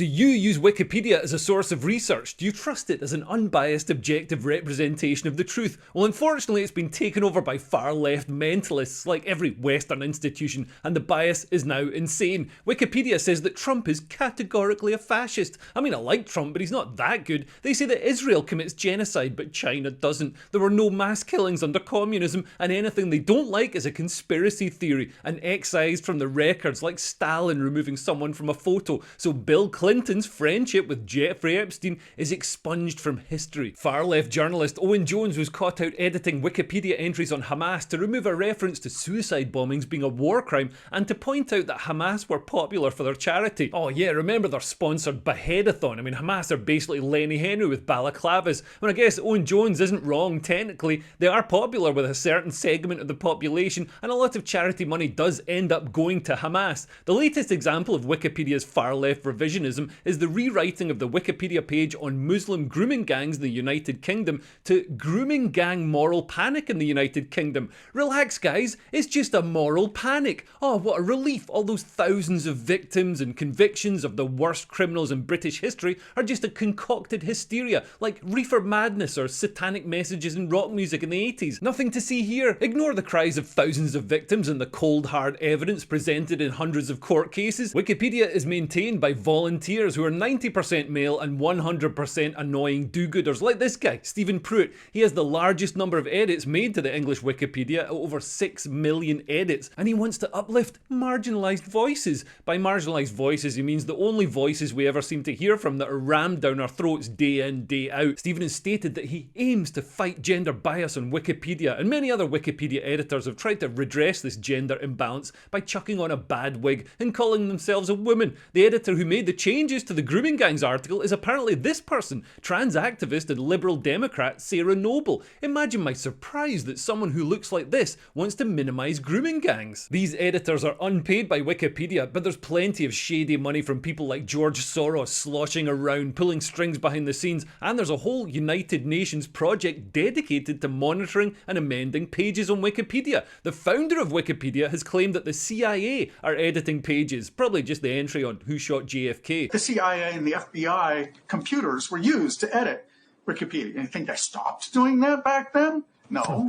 Do you use Wikipedia as a source of research? Do you trust it as an unbiased, objective representation of the truth? Well, unfortunately, it's been taken over by far-left mentalists like every Western institution, and the bias is now insane. Wikipedia says that Trump is categorically a fascist. I mean, I like Trump, but he's not that good. They say that Israel commits genocide, but China doesn't. There were no mass killings under communism, and anything they don't like is a conspiracy theory and excised from the records, like Stalin removing someone from a photo. So Bill Clinton's friendship with Jeffrey Epstein is expunged from history. Far-left journalist Owen Jones was caught out editing Wikipedia entries on Hamas to remove a reference to suicide bombings being a war crime and to point out that Hamas were popular for their charity. Oh yeah, remember their sponsored Beheadathon? I mean, Hamas are basically Lenny Henry with balaclavas. I mean, I guess Owen Jones isn't wrong technically. They are popular with a certain segment of the population, and a lot of charity money does end up going to Hamas. The latest example of Wikipedia's far-left revisionism is the rewriting of the Wikipedia page on Muslim grooming gangs in the United Kingdom to grooming gang moral panic in the United Kingdom. Relax guys, it's just a moral panic. Oh, what a relief. All those thousands of victims and convictions of the worst criminals in British history are just a concocted hysteria, like reefer madness or satanic messages in rock music in the 80s. Nothing to see here. Ignore the cries of thousands of victims and the cold hard evidence presented in hundreds of court cases. Wikipedia is maintained by volunteers who are 90% male and 100% annoying do-gooders, like this guy, Stephen Pruitt. He has the largest number of edits made to the English Wikipedia, over 6 million edits, and he wants to uplift marginalised voices. By marginalised voices, he means the only voices we ever seem to hear from that are rammed down our throats day in, day out. Stephen has stated that he aims to fight gender bias on Wikipedia, and many other Wikipedia editors have tried to redress this gender imbalance by chucking on a bad wig and calling themselves a woman. The editor who made the changes to the grooming gangs article is apparently this person, trans activist and liberal democrat Sarah Noble. Imagine my surprise that someone who looks like this wants to minimise grooming gangs. These editors are unpaid by Wikipedia, but there's plenty of shady money from people like George Soros sloshing around, pulling strings behind the scenes, and there's a whole United Nations project dedicated to monitoring and amending pages on Wikipedia. The founder of Wikipedia has claimed that the CIA are editing pages, probably just the entry on who shot JFK. The CIA and the FBI computers were used to edit Wikipedia. You think they stopped doing that back then? No.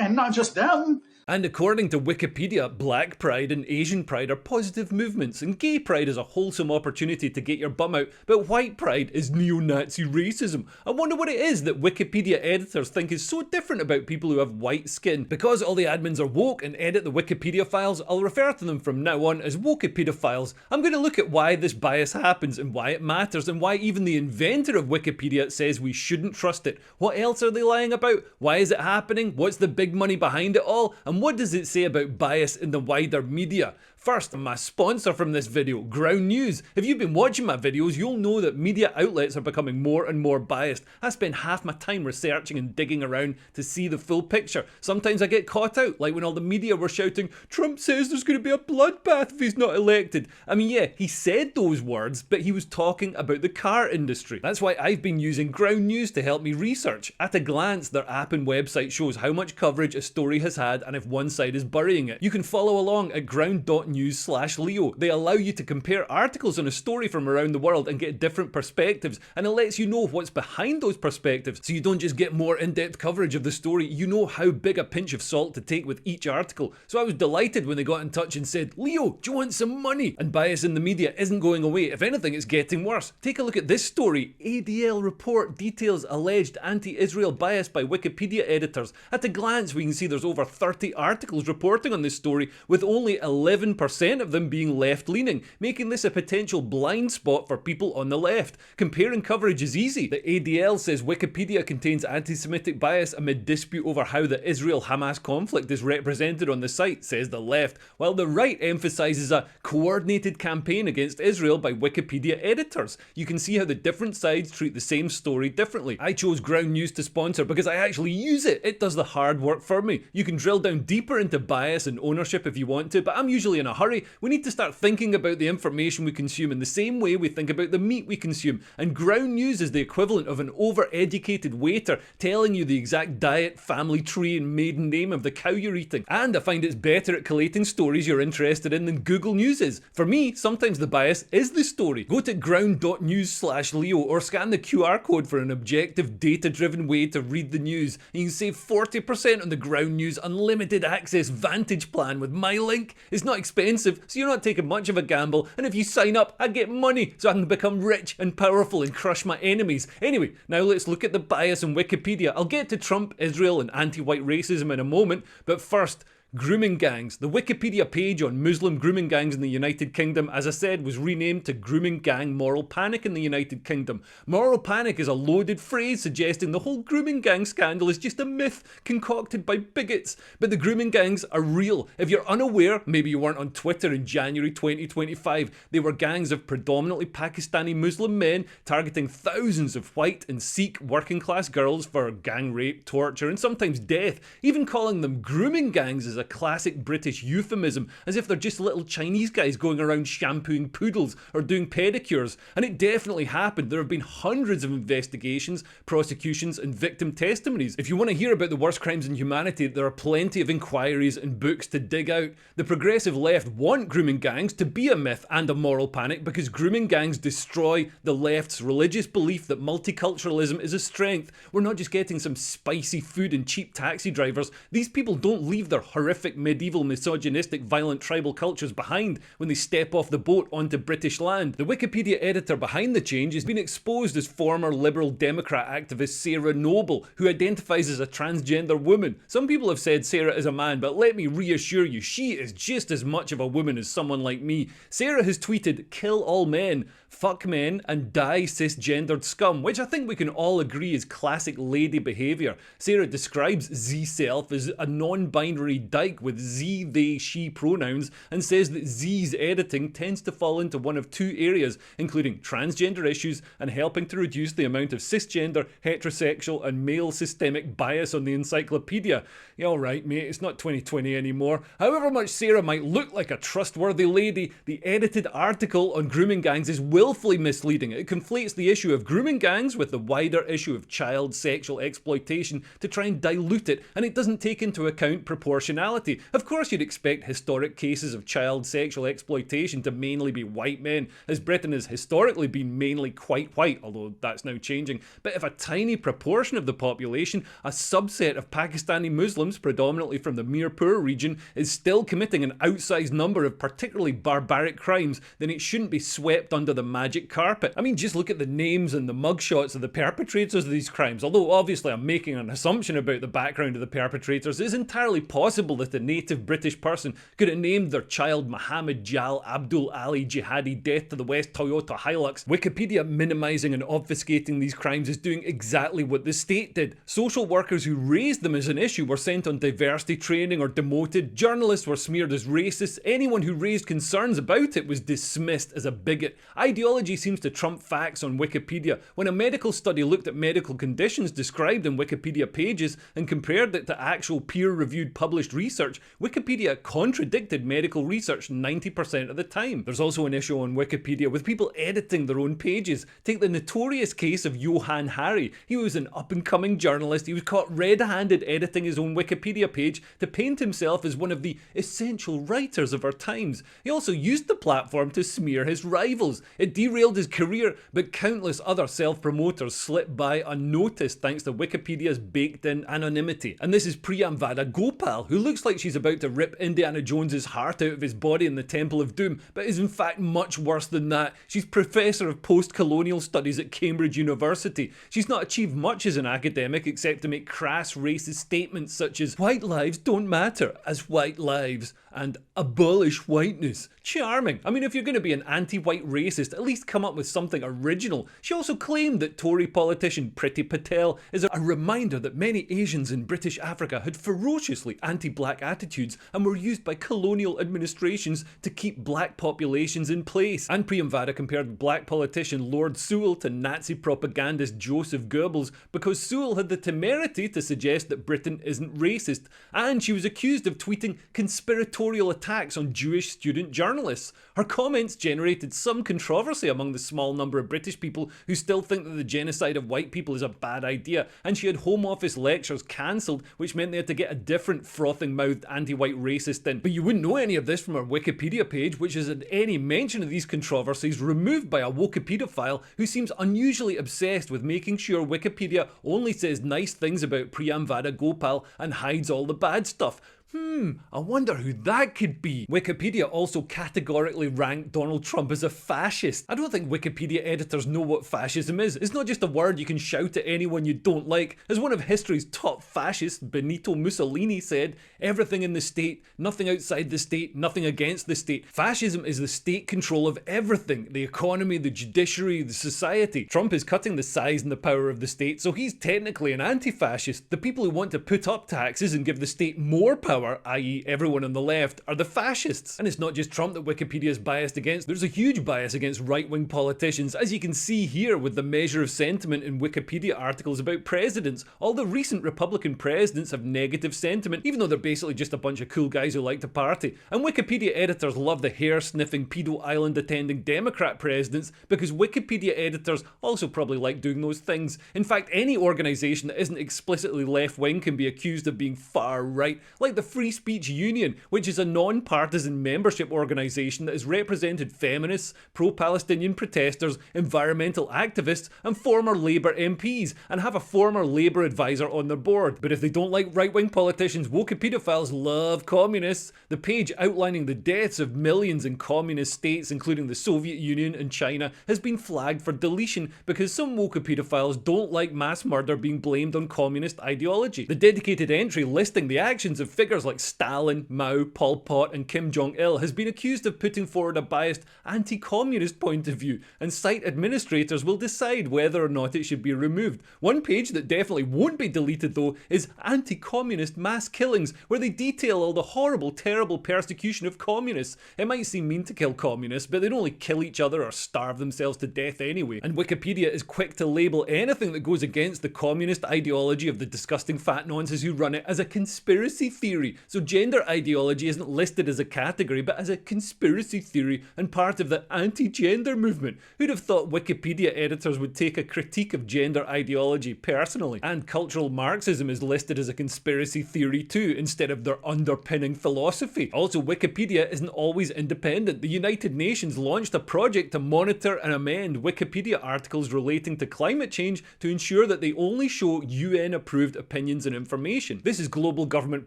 And not just them. And according to Wikipedia, Black Pride and Asian Pride are positive movements, and Gay Pride is a wholesome opportunity to get your bum out, but White Pride is neo-Nazi racism. I wonder what it is that Wikipedia editors think is so different about people who have white skin. Because all the admins are woke and edit the Wikipedia files, I'll refer to them from now on as Wikipedia files. I'm going to look at why this bias happens and why it matters and why even the inventor of Wikipedia says we shouldn't trust it. What else are they lying about? Why is it happening? What's the big money behind it all? And what does it say about bias in the wider media? First, my sponsor from this video, Ground News. If you've been watching my videos, you'll know that media outlets are becoming more and more biased. I spend half my time researching and digging around to see the full picture. Sometimes I get caught out, like when all the media were shouting, Trump says there's going to be a bloodbath if he's not elected. I mean, yeah, he said those words, but he was talking about the car industry. That's why I've been using Ground News to help me research. At a glance, their app and website shows how much coverage a story has had and if one side is burying it. You can follow along at ground.news/Leo. They allow you to compare articles on a story from around the world and get different perspectives, and it lets you know what's behind those perspectives, so you don't just get more in-depth coverage of the story, you know how big a pinch of salt to take with each article. So I was delighted when they got in touch and said, Leo, do you want some money? And bias in the media isn't going away. If anything, it's getting worse. Take a look at this story. ADL report details alleged anti-Israel bias by Wikipedia editors. At a glance, we can see there's over 30 articles reporting on this story, with only 11% of them being left-leaning, making this a potential blind spot for people on the left. Comparing coverage is easy. The ADL says Wikipedia contains anti-Semitic bias amid dispute over how the Israel-Hamas conflict is represented on the site, says the left, while the right emphasises a coordinated campaign against Israel by Wikipedia editors. You can see how the different sides treat the same story differently. I chose Ground News to sponsor because I actually use it. It does the hard work for me. You can drill down deeper into bias and ownership if you want to, but I'm usually an a hurry, we need to start thinking about the information we consume in the same way we think about the meat we consume, and ground news is the equivalent of an over-educated waiter telling you the exact diet, family tree and maiden name of the cow you're eating. And I find it's better at collating stories you're interested in than Google News is. For me, sometimes the bias is the story. Go to ground.news/Leo or scan the QR code for an objective, data-driven way to read the news. And you can save 40% on the Ground News Unlimited Access Vantage plan with my link. It's not expensive, so you're not taking much of a gamble, and if you sign up, I get money so I can become rich and powerful and crush my enemies. Anyway, now let's look at the bias on Wikipedia. I'll get to Trump, Israel and anti-white racism in a moment, but first, grooming gangs. The Wikipedia page on Muslim grooming gangs in the United Kingdom, as I said, was renamed to Grooming Gang Moral Panic in the United Kingdom. Moral panic is a loaded phrase suggesting the whole grooming gang scandal is just a myth concocted by bigots. But the grooming gangs are real. If you're unaware, maybe you weren't on Twitter in January 2025, they were gangs of predominantly Pakistani Muslim men targeting thousands of white and Sikh working class girls for gang rape, torture and sometimes death. Even calling them grooming gangs is a classic British euphemism, as if they're just little Chinese guys going around shampooing poodles or doing pedicures. And it definitely happened. There have been hundreds of investigations, prosecutions and victim testimonies. If you want to hear about the worst crimes in humanity, there are plenty of inquiries and books to dig out. The progressive left want grooming gangs to be a myth and a moral panic because grooming gangs destroy the left's religious belief that multiculturalism is a strength. We're not just getting some spicy food and cheap taxi drivers. These people don't leave their horrific medieval misogynistic violent tribal cultures behind when they step off the boat onto British land. The Wikipedia editor behind the change has been exposed as former Liberal Democrat activist Sarah Noble, who identifies as a transgender woman. Some people have said Sarah is a man, but let me reassure you, she is just as much of a woman as someone like me. Sarah has tweeted, "Kill all men, fuck men and die cisgendered scum," which I think we can all agree is classic lady behaviour. Sarah describes Z-self as a non-binary dyke with Z, they, she pronouns and says that Z's editing tends to fall into one of two areas, including transgender issues and helping to reduce the amount of cisgender, heterosexual and male systemic bias on the encyclopedia. Yeah, alright mate, it's not 2020 anymore. However much Sarah might look like a trustworthy lady, the edited article on grooming gangs is willfully misleading. It conflates the issue of grooming gangs with the wider issue of child sexual exploitation to try and dilute it, and it doesn't take into account proportionality. Of course you'd expect historic cases of child sexual exploitation to mainly be white men, as Britain has historically been mainly quite white, although that's now changing. But if a tiny proportion of the population, a subset of Pakistani Muslims, predominantly from the Mirpur region, is still committing an outsized number of particularly barbaric crimes, then it shouldn't be swept under the magic carpet. I mean, just look at the names and the mugshots of the perpetrators of these crimes. Although obviously I'm making an assumption about the background of the perpetrators, it's entirely possible that a native British person could have named their child Muhammad Jal Abdul Ali Jihadi Death to the West Toyota Hilux. Wikipedia minimising and obfuscating these crimes is doing exactly what the state did. Social workers who raised them as an issue were sent on diversity training or demoted, journalists were smeared as racist, anyone who raised concerns about it was dismissed as a bigot. Ideology seems to trump facts on Wikipedia. When a medical study looked at medical conditions described in Wikipedia pages and compared it to actual peer-reviewed published research, Wikipedia contradicted medical research 90% of the time. There's also an issue on Wikipedia with people editing their own pages. Take the notorious case of Johann Hari. He was an up-and-coming journalist. He was caught red-handed editing his own Wikipedia page to paint himself as one of the essential writers of our times. He also used the platform to smear his rivals. It derailed his career, but countless other self-promoters slipped by unnoticed thanks to Wikipedia's baked-in anonymity. And this is Priyamvada Gopal, who looks like she's about to rip Indiana Jones's heart out of his body in the Temple of Doom, but is in fact much worse than that. She's Professor of Post-Colonial Studies at Cambridge University. She's not achieved much as an academic except to make crass racist statements such as "white lives don't matter as white lives" and "abolish whiteness." Charming. I mean, if you're going to be an anti-white racist, at least come up with something original. She also claimed that Tory politician Priti Patel is a reminder that many Asians in British Africa had ferociously anti-black attitudes and were used by colonial administrations to keep black populations in place. And Priyamvada compared black politician Lord Sewell to Nazi propagandist Joseph Goebbels because Sewell had the temerity to suggest that Britain isn't racist, and she was accused of tweeting conspiratorial editorial attacks on Jewish student journalists. Her comments generated some controversy among the small number of British people who still think that the genocide of white people is a bad idea, and she had Home Office lectures cancelled, which meant they had to get a different frothing-mouthed anti-white racist in. But you wouldn't know any of this from her Wikipedia page, which has had any mention of these controversies removed by a Wikipedophile who seems unusually obsessed with making sure Wikipedia only says nice things about Priyamvada Gopal and hides all the bad stuff. I wonder who that could be. Wikipedia also categorically ranked Donald Trump as a fascist. I don't think Wikipedia editors know what fascism is. It's not just a word you can shout at anyone you don't like. As one of history's top fascists, Benito Mussolini, said, everything in the state, nothing outside the state, nothing against the state. Fascism is the state control of everything. The economy, the judiciary, the society. Trump is cutting the size and the power of the state, so he's technically an anti-fascist. The people who want to put up taxes and give the state more power, i.e. everyone on the left, are the fascists. And it's not just Trump that Wikipedia is biased against. There's a huge bias against right-wing politicians, as you can see here with the measure of sentiment in Wikipedia articles about presidents. All the recent Republican presidents have negative sentiment, even though they're basically just a bunch of cool guys who like to party. And Wikipedia editors love the hair-sniffing, pedo island-attending Democrat presidents, because Wikipedia editors also probably like doing those things. In fact, any organisation that isn't explicitly left-wing can be accused of being far-right, like the Free Speech Union, which is a non-partisan membership organisation that has represented feminists, pro-Palestinian protesters, environmental activists and former Labour MPs, and have a former Labour advisor on their board. But if they don't like right-wing politicians, Wikipediophiles love communists. The page outlining the deaths of millions in communist states, including the Soviet Union and China, has been flagged for deletion because some Wikipediophiles don't like mass murder being blamed on communist ideology. The dedicated entry listing the actions of figures like Stalin, Mao, Pol Pot and Kim Jong-il has been accused of putting forward a biased anti-communist point of view, and site administrators will decide whether or not it should be removed. One page that definitely won't be deleted though is anti-communist mass killings, where they detail all the horrible, terrible persecution of communists. It might seem mean to kill communists, but they'd only kill each other or starve themselves to death anyway. And Wikipedia is quick to label anything that goes against the communist ideology of the disgusting fat nonces who run it as a conspiracy theory. So gender ideology isn't listed as a category, but as a conspiracy theory and part of the anti-gender movement. Who'd have thought Wikipedia editors would take a critique of gender ideology personally? And cultural Marxism is listed as a conspiracy theory too, instead of their underpinning philosophy. Also, Wikipedia isn't always independent. The United Nations launched a project to monitor and amend Wikipedia articles relating to climate change to ensure that they only show UN-approved opinions and information. This is global government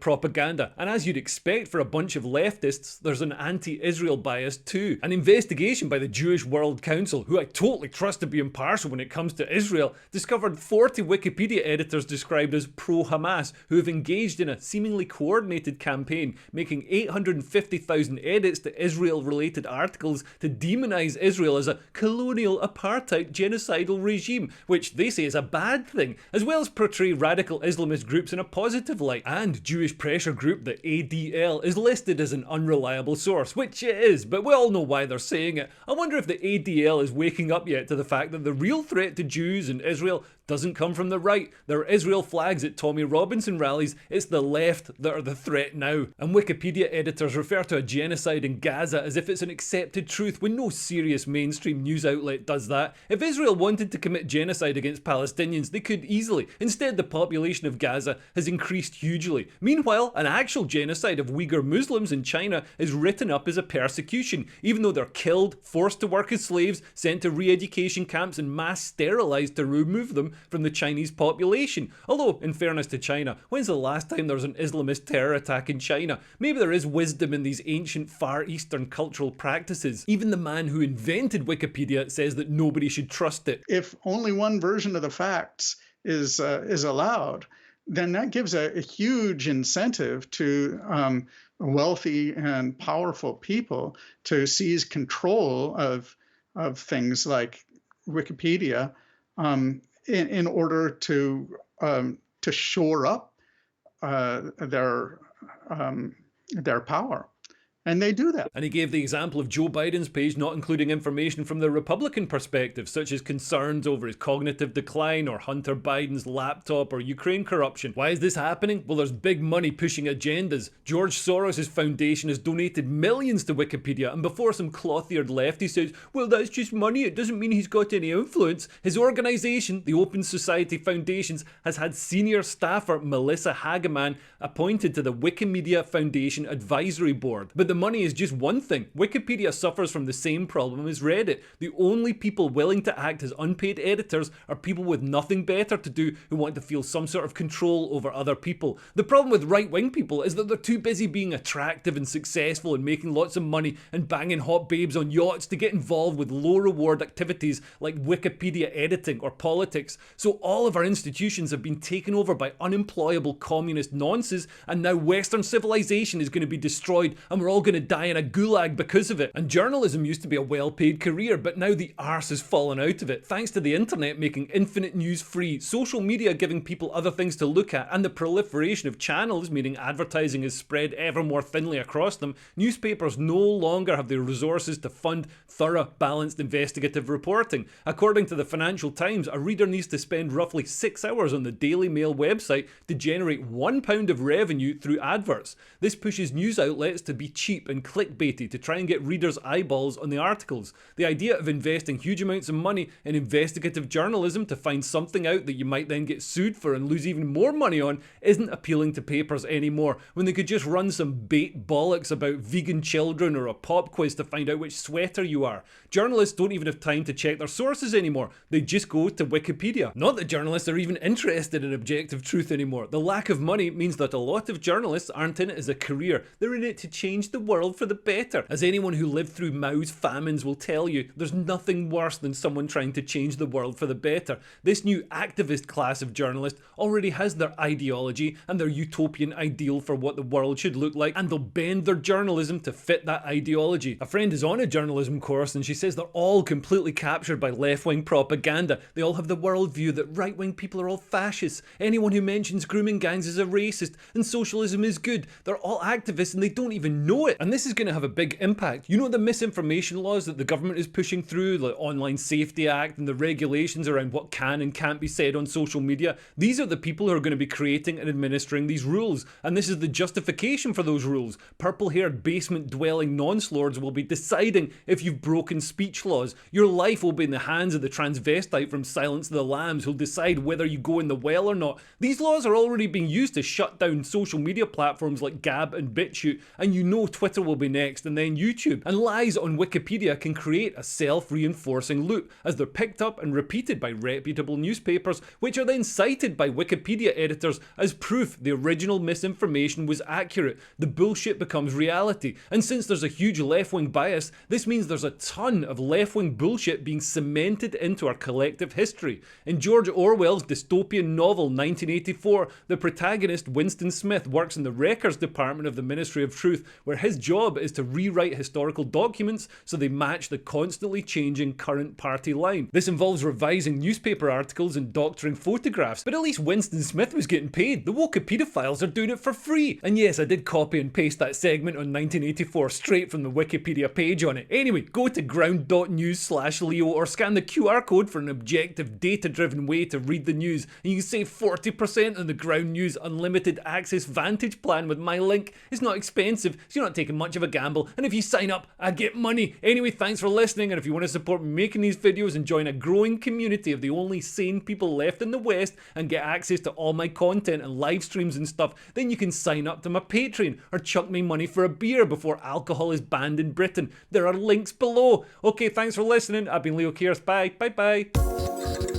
propaganda, and as you'd expect for a bunch of leftists, there's an anti-Israel bias too. An investigation by the Jewish World Council, who I totally trust to be impartial when it comes to Israel, discovered 40 Wikipedia editors described as pro-Hamas who have engaged in a seemingly coordinated campaign, making 850,000 edits to Israel-related articles to demonize Israel as a colonial apartheid genocidal regime, which they say is a bad thing, as well as portray radical Islamist groups in a positive light. And Jewish pressure group, the ADL, is listed as an unreliable source, which it is, but we all know why they're saying it. I wonder if the ADL is waking up yet to the fact that the real threat to Jews and Israel doesn't come from the right. There are Israel flags at Tommy Robinson rallies. It's the left that are the threat now. And Wikipedia editors refer to a genocide in Gaza as if it's an accepted truth, when no serious mainstream news outlet does that. If Israel wanted to commit genocide against Palestinians, they could easily. Instead, the population of Gaza has increased hugely. Meanwhile, an actual genocide of Uyghur Muslims in China is written up as a persecution, even though they're killed, forced to work as slaves, sent to re-education camps and mass sterilised to remove them from the Chinese population. Although, in fairness to China, when's the last time there was an Islamist terror attack in China? Maybe there is wisdom in these ancient Far Eastern cultural practices. Even the man who invented Wikipedia says that nobody should trust it. If only one version of the facts is allowed, then that gives a huge incentive to wealthy and powerful people to seize control of things like Wikipedia in order to shore up their power. And they do that. And he gave the example of Joe Biden's page not including information from the Republican perspective, such as concerns over his cognitive decline or Hunter Biden's laptop or Ukraine corruption. Why is this happening? Well, there's big money pushing agendas. George Soros' foundation has donated millions to Wikipedia, and before some cloth-eared lefty says, well, that's just money, it doesn't mean he's got any influence, his organisation, the Open Society Foundations, has had senior staffer Melissa Hageman appointed to the Wikimedia Foundation Advisory Board. But the money is just one thing. Wikipedia suffers from the same problem as Reddit. The only people willing to act as unpaid editors are people with nothing better to do who want to feel some sort of control over other people. The problem with right-wing people is that they're too busy being attractive and successful and making lots of money and banging hot babes on yachts to get involved with low-reward activities like Wikipedia editing or politics. So all of our institutions have been taken over by unemployable communist nonces, and now Western civilization is going to be destroyed and we're all going to die in a gulag because of it. And journalism used to be a well-paid career, but now the arse has fallen out of it, thanks to the internet making infinite news free, social media giving people other things to look at, and the proliferation of channels, meaning advertising is spread ever more thinly across them. Newspapers no longer have the resources to fund thorough, balanced investigative reporting. According to the Financial Times, a reader needs to spend roughly 6 hours on the Daily Mail website to generate £1 of revenue through adverts. This pushes news outlets to be cheap and clickbaity to try and get readers' eyeballs on the articles. The idea of investing huge amounts of money in investigative journalism to find something out that you might then get sued for and lose even more money on isn't appealing to papers anymore, when they could just run some bait bollocks about vegan children or a pop quiz to find out which sweater you are. Journalists don't even have time to check their sources anymore. They just go to Wikipedia. Not that journalists are even interested in objective truth anymore. The lack of money means that a lot of journalists aren't in it as a career. They're in it to change the world for the better. As anyone who lived through Mao's famines will tell you, there's nothing worse than someone trying to change the world for the better. This new activist class of journalists already has their ideology and their utopian ideal for what the world should look like, and they'll bend their journalism to fit that ideology. A friend is on a journalism course and she says they're all completely captured by left-wing propaganda. They all have the worldview that right-wing people are all fascists. Anyone who mentions grooming gangs is a racist, and socialism is good. They're all activists and they don't even know it. And this is going to have a big impact. You know the misinformation laws that the government is pushing through, the Online Safety Act and the regulations around what can and can't be said on social media? These are the people who are going to be creating and administering these rules, and this is the justification for those rules. Purple-haired basement-dwelling nonce-lords will be deciding if you've broken speech laws. Your life will be in the hands of the transvestite from Silence of the Lambs who'll decide whether you go in the well or not. These laws are already being used to shut down social media platforms like Gab and BitChute, and you know Twitter will be next and then YouTube. And lies on Wikipedia can create a self-reinforcing loop as they're picked up and repeated by reputable newspapers, which are then cited by Wikipedia editors as proof the original misinformation was accurate. The bullshit becomes reality, and since there's a huge left-wing bias, this means there's a ton of left-wing bullshit being cemented into our collective history. In George Orwell's dystopian novel 1984, the protagonist Winston Smith works in the records department of the Ministry of Truth, where his job is to rewrite historical documents so they match the constantly changing current party line. This involves revising newspaper articles and doctoring photographs, but at least Winston Smith was getting paid. The woke-pedophiles are doing it for free. And yes, I did copy and paste that segment on 1984 straight from the Wikipedia page on it. Anyway, go to ground.news/Leo or scan the QR code for an objective, data-driven way to read the news, and you can save 40% on the Ground News Unlimited Access Vantage plan with my link. It's not expensive, so you're not taking much of a gamble, and if you sign up, I get money. Anyway, thanks for listening, and if you want to support me making these videos and join a growing community of the only sane people left in the West and get access to all my content and live streams and stuff, then you can sign up to my Patreon or chuck me money for a beer before alcohol is banned in Britain. There are links below. Okay, thanks for listening. I've been Leo Kearse. Bye. Bye bye.